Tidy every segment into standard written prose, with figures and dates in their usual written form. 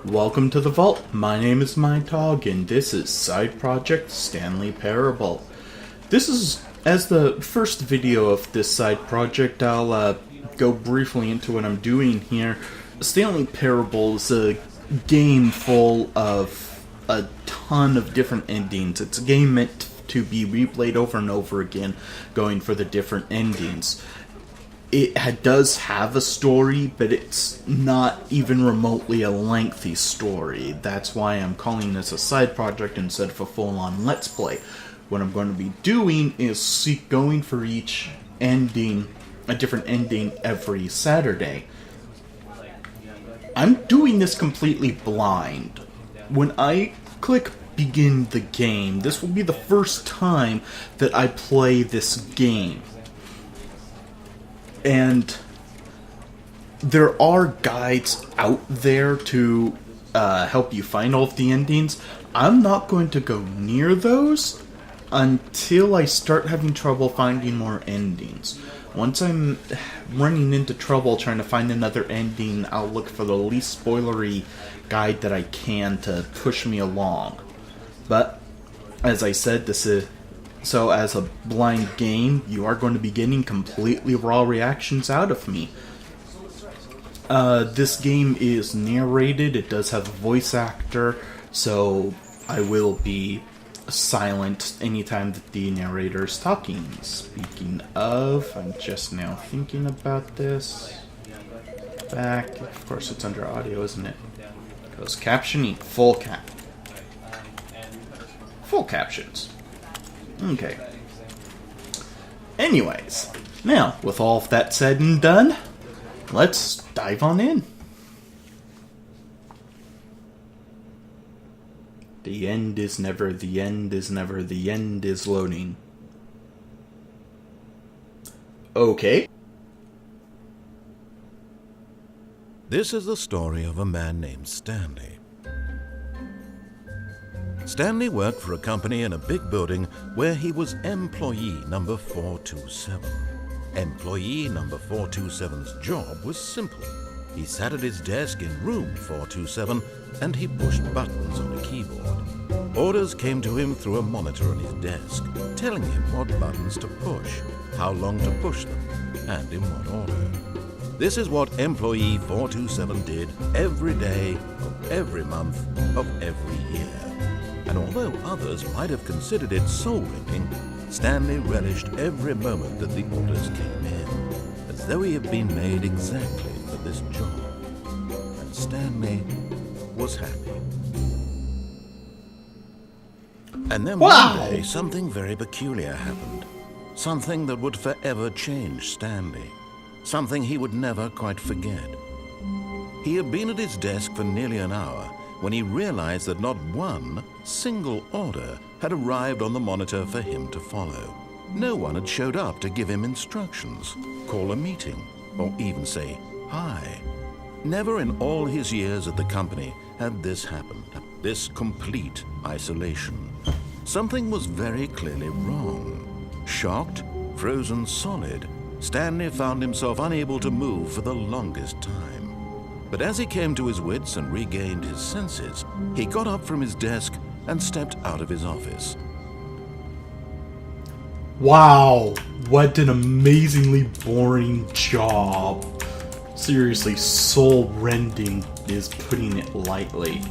Welcome to the Vault. My name is Miatog, and this is Side Project Stanley Parable. This is, as the first video of this side project, I'll go briefly into what I'm doing here. Stanley Parable is a game full of a ton of different endings. It's a game meant to be replayed over and over again, going for the different endings. It does have a story, but it's not even remotely a lengthy story. That's why I'm calling this a side project instead of a full-on Let's Play. What I'm going to be doing is going for each ending, a different ending every Saturday. I'm doing this completely blind. When I click begin the game, this will be the first time that I play this game. And there are guides out there to help you find all of the endings. I'm not going to go near those until I start having trouble finding more endings. Once I'm running into trouble trying to find another ending, I'll look for the least spoilery guide that I can to push me along. But, as I said, so as a blind game, you are going to be getting completely raw reactions out of me. This game is narrated. It does have a voice actor, so I will be silent anytime that the narrator is talking. Speaking of, I'm just now thinking about this. Back, of course it's under audio, isn't it? Goes captioning, full captions. Okay. Anyways, now, with all of that said and done, let's dive on in. The end is never, the end is never, the end is loading. Okay. This is the story of a man named Stanley. Stanley worked for a company in a big building where he was employee number 427. Employee number 427's job was simple. He sat at his desk in room 427 and he pushed buttons on a keyboard. Orders came to him through a monitor on his desk, telling him what buttons to push, how long to push them, and in what order. This is what employee 427 did every day of every month of every year. And although others might have considered it soul-winning, Stanley relished every moment that the orders came in, as though he had been made exactly for this job. And Stanley was happy. And then one day, something very peculiar happened. Something that would forever change Stanley. Something he would never quite forget. He had been at his desk for nearly an hour when he realized that not one single order had arrived on the monitor for him to follow. No one had showed up to give him instructions, call a meeting, or even say hi. Never in all his years at the company had this happened, this complete isolation. Something was very clearly wrong. Shocked, frozen solid, Stanley found himself unable to move for the longest time. But as he came to his wits and regained his senses, he got up from his desk and stepped out of his office. Wow, what an amazingly boring job. Seriously, soul-rending is putting it lightly.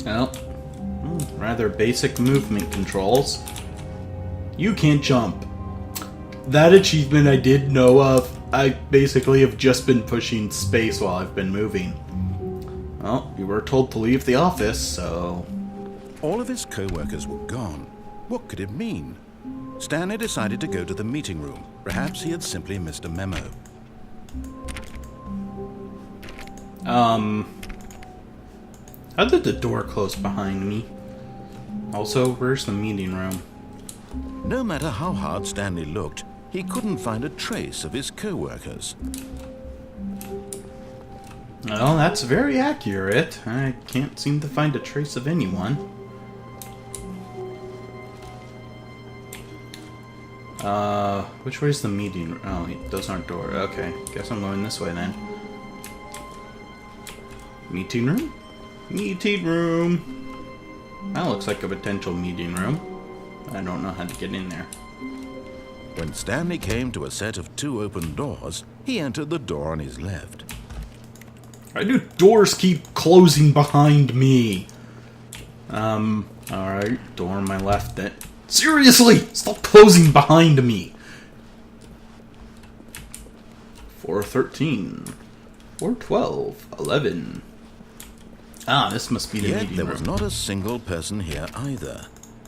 Well, rather basic movement controls. You can't jump. That achievement I did know of. I basically have just been pushing space while I've been moving. Well, you were told to leave the office, so... All of his co-workers were gone. What could it mean? Stanley decided to go to the meeting room. Perhaps he had simply missed a memo. How did the door close behind me? Also, where's the meeting room? No matter how hard Stanley looked, he couldn't find a trace of his co-workers. Well, that's very accurate. I can't seem to find a trace of anyone. Which way's the meeting room? Oh, those aren't doors. Okay, guess I'm going this way then. Meeting room? Meeting room. That looks like a potential meeting room. I don't know how to get in there. When Stanley came to a set of 2 open doors, he entered the door on his left. Why do doors keep closing behind me? Alright, door on my left then. Seriously! Stop closing behind me! 413. 412. 11. Ah, this must be the Yet meeting there room. was not a single person here either.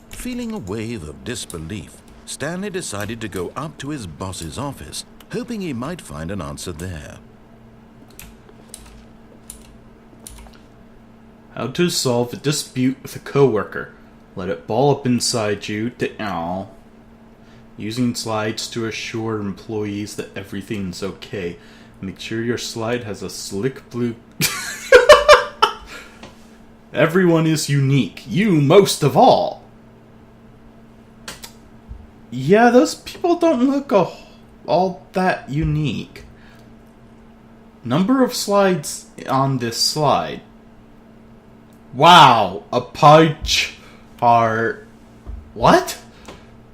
Feeling a wave of disbelief, Stanley decided to go up to his boss's office, hoping he might find an answer there. How to solve a dispute with a coworker. Let it ball up inside you to using slides to assure employees that everything's okay. Make sure your slide has a slick blue... Everyone is unique. You most of all. Yeah, those people don't look all that unique. Number of slides on this slide. Wow, a pie chart. What?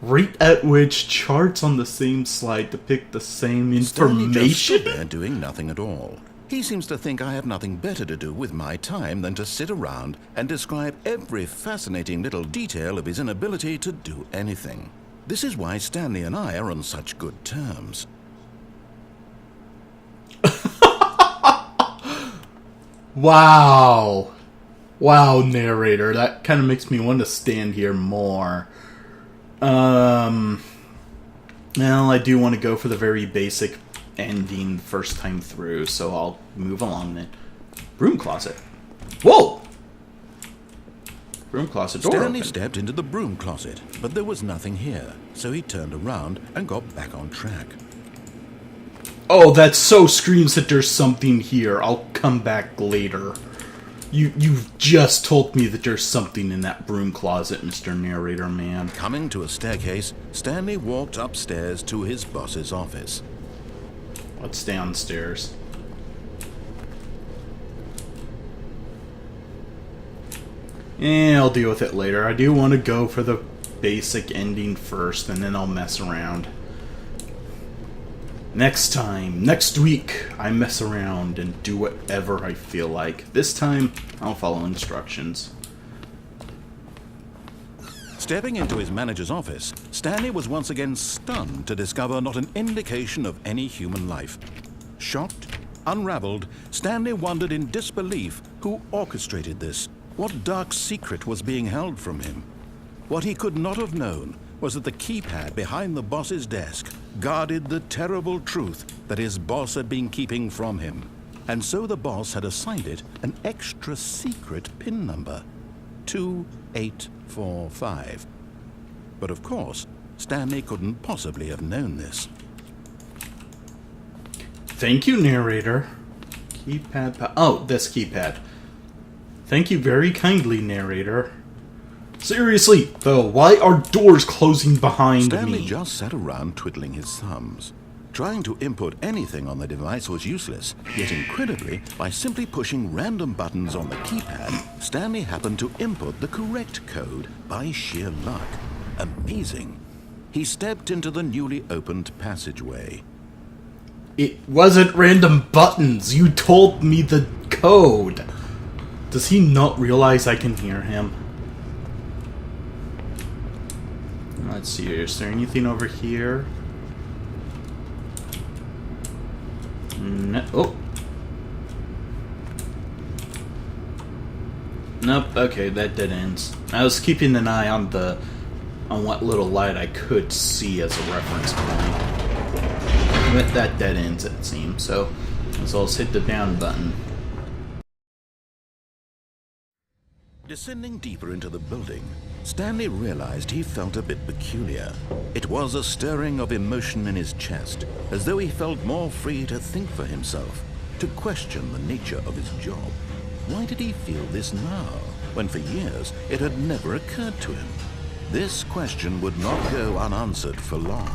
Rate at which charts on the same slide depict the same Stanley just information? stood there doing nothing at all. He seems to think I have nothing better to do with my time than to sit around and describe every fascinating little detail of his inability to do anything. This is why Stanley and I are on such good terms. Wow. Wow, narrator. That kind of makes me want to stand here more. Well, I do want to go for the very basic ending first time through, so I'll move along then. Broom closet. Whoa! Broom closet door Stanley open. stepped into the broom closet, but there was nothing here, so he turned around and got back on track. Oh, that so screams that there's something here. I'll come back later. You've just told me that there's something in that broom closet, Mr. Narrator Man. Coming to a staircase, Stanley walked upstairs to his boss's office. What's downstairs? I'll deal with it later. I do want to go for the basic ending first, and then I'll mess around. Next time, next week, I mess around and do whatever I feel like. This time, I'll follow instructions. Stepping into his manager's office, Stanley was once again stunned to discover not an indication of any human life. Shocked, unraveled, Stanley wondered in disbelief who orchestrated this. What dark secret was being held from him? What he could not have known was that the keypad behind the boss's desk guarded the terrible truth that his boss had been keeping from him. And so the boss had assigned it an extra secret PIN number, 2845. But of course, Stanley couldn't possibly have known this. Thank you, narrator. Keypad. Oh, this keypad. Thank you very kindly, narrator. Seriously, though, why are doors closing behind Stanley me? just sat around twiddling his thumbs. Trying to input anything on the device was useless, yet incredibly, by simply pushing random buttons on the keypad, Stanley happened to input the correct code by sheer luck. Amazing. He stepped into the newly opened passageway. It wasn't random buttons. You told me the code. Does he not realize I can hear him? Let's see here. Is there anything over here? No. Oh. Nope. Okay, that dead ends. I was keeping an eye on what little light I could see as a reference point. But that dead ends, it seems. So let's all hit the down button. Descending deeper into the building, Stanley realized he felt a bit peculiar. It was a stirring of emotion in his chest, as though he felt more free to think for himself, to question the nature of his job. Why did he feel this now, when for years it had never occurred to him? This question would not go unanswered for long.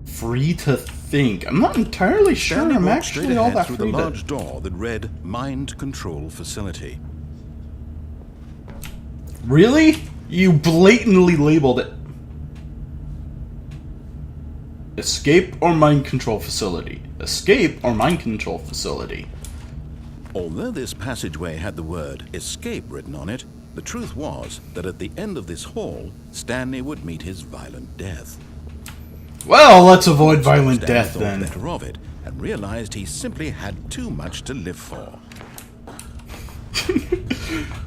Free to think. I'm not entirely sure Stanley I'm walked straight actually all ahead that through free the to... large door that read Mind Control Facility. Really? You blatantly labeled it. Escape or mind control facility. Escape or mind control facility. Although this passageway had the word escape written on it, the truth was that at the end of this hall, Stanley would meet his violent death. Well, let's avoid violent Stanley death thought then. better of it and realized he simply had too much to live for.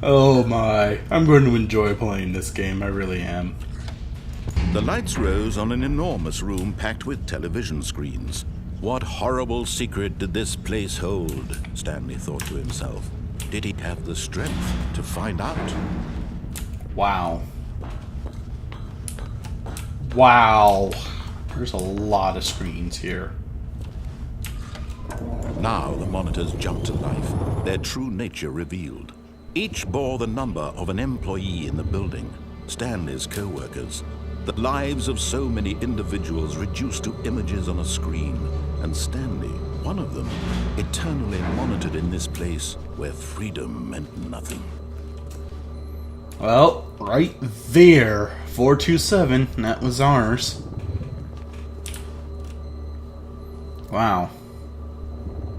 Oh my. I'm going to enjoy playing this game, I really am. The lights rose on an enormous room packed with television screens. What horrible secret did this place hold? Stanley thought to himself. Did he have the strength to find out? Wow. Wow. There's a lot of screens here. Now the monitors jumped to life, their true nature revealed. Each bore the number of an employee in the building, Stanley's co-workers. The lives of so many individuals reduced to images on a screen, and Stanley, one of them, eternally monitored in this place where freedom meant nothing. Well, right there, 427, that was ours. Wow.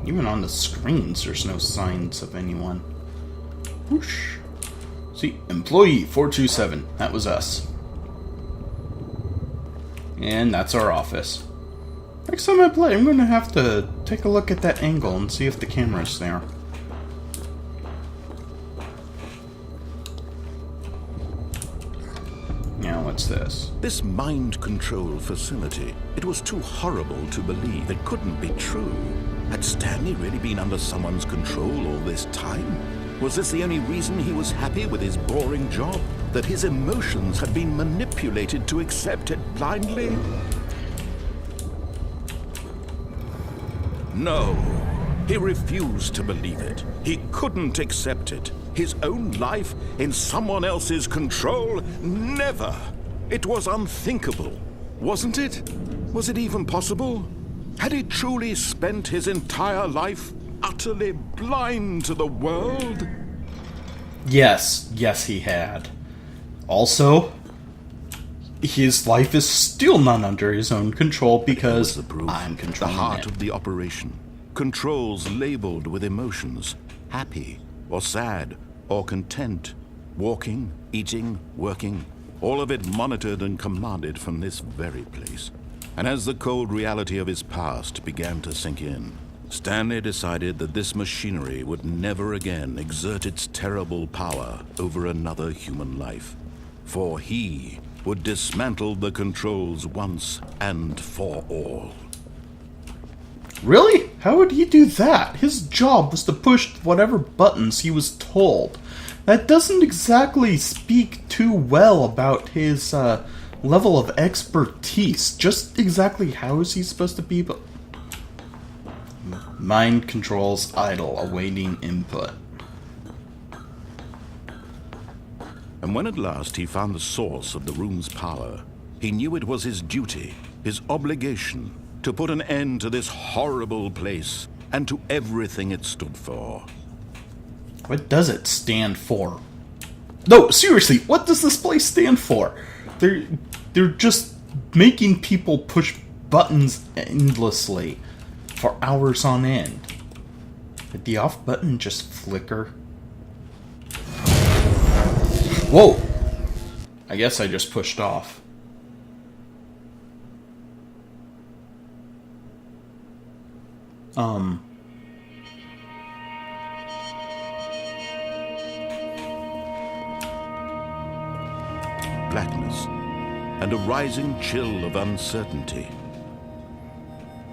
Even on the screens, there's no signs of anyone. Whoosh. See, employee 427, that was us. And that's our office. Next time I play, I'm going to have to take a look at that angle and see if the camera's there. Now, what's this? This mind control facility, it was too horrible to believe. It couldn't be true. Had Stanley really been under someone's control all this time? Was this the only reason he was happy with his boring job? That his emotions had been manipulated to accept it blindly? No, he refused to believe it. He couldn't accept it. His own life in someone else's control? Never! It was unthinkable, wasn't it? Was it even possible? Had he truly spent his entire life utterly blind to the world? Yes, he had. Also, his life is still not under his own control because I'm controlling the heart it. of the operation. Controls labeled with emotions. Happy, or sad, or content. Walking, eating, working. All of it monitored and commanded from this very place. And as the cold reality of his past began to sink in, Stanley decided that this machinery would never again exert its terrible power over another human life. For he would dismantle the controls once and for all. Really? How would he do that? His job was to push whatever buttons he was told. That doesn't exactly speak too well about his level of expertise. Just exactly how is he supposed to be? Mind controls idle, awaiting input. And when at last he found the source of the room's power, he knew it was his duty, his obligation, to put an end to this horrible place and to everything it stood for. What does it stand for? No, seriously, what does this place stand for? They're just making people push buttons endlessly for hours on end. Did the off button just flicker? Whoa! I guess I just pushed off. Blackness and a rising chill of uncertainty.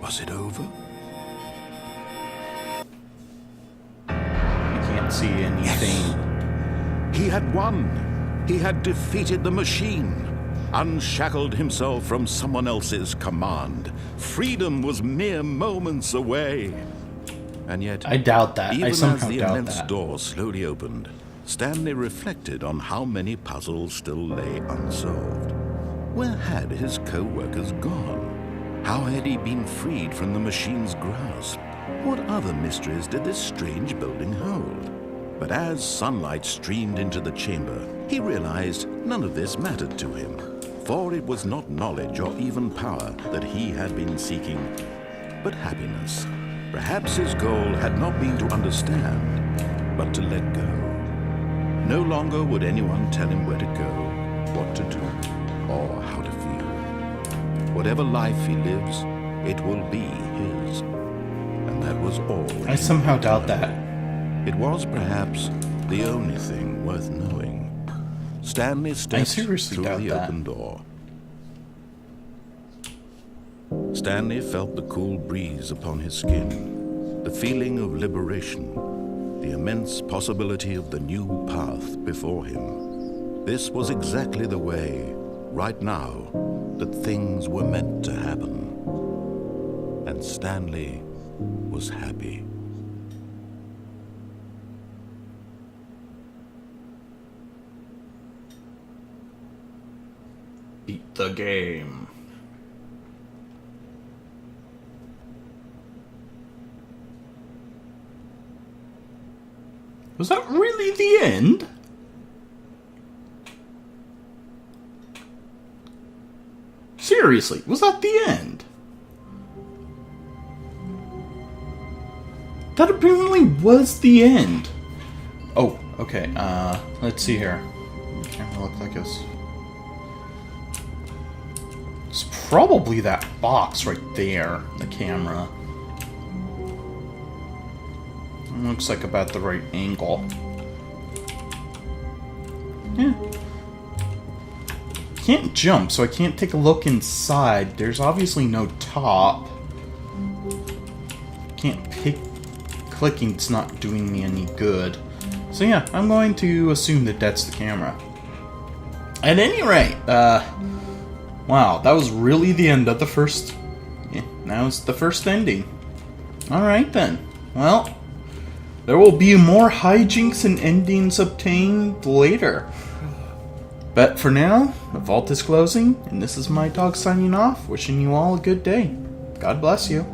Was it over? You can't see anything. Yes. He had won. He had defeated the machine. Unshackled himself from someone else's command. Freedom was mere moments away. And yet, I doubt that. even I as somehow the doubt immense that. door slowly opened, Stanley reflected on how many puzzles still lay unsolved. Where had his co-workers gone? How had he been freed from the machine's grasp? What other mysteries did this strange building hold? But as sunlight streamed into the chamber, he realized none of this mattered to him, for it was not knowledge or even power that he had been seeking, but happiness. Perhaps his goal had not been to understand, but to let go. No longer would anyone tell him where to go, what to do, or how to feel. Whatever life he lives, it will be his. And that was all. I somehow doubt that. It was perhaps the only thing worth knowing. Stanley stepped through the open door. Stanley felt the cool breeze upon his skin, the feeling of liberation, the immense possibility of the new path before him. This was exactly the way, right now, that things were meant to happen. And Stanley was happy. Beat the game. Was that really the end? Seriously, was that the end? That apparently was the end. Oh, okay, let's see here. The camera looked like it's probably that box right there, the camera. Looks like about the right angle. Yeah. Can't jump, so I can't take a look inside. There's obviously no top. Can't pick. Clicking's not doing me any good. So yeah, I'm going to assume that that's the camera. At any rate, wow, that was really the end of the first. Yeah, that was the first ending. Alright then. Well, there will be more hijinks and endings obtained later. But for now, the vault is closing, and this is Miatog signing off, wishing you all a good day. God bless you.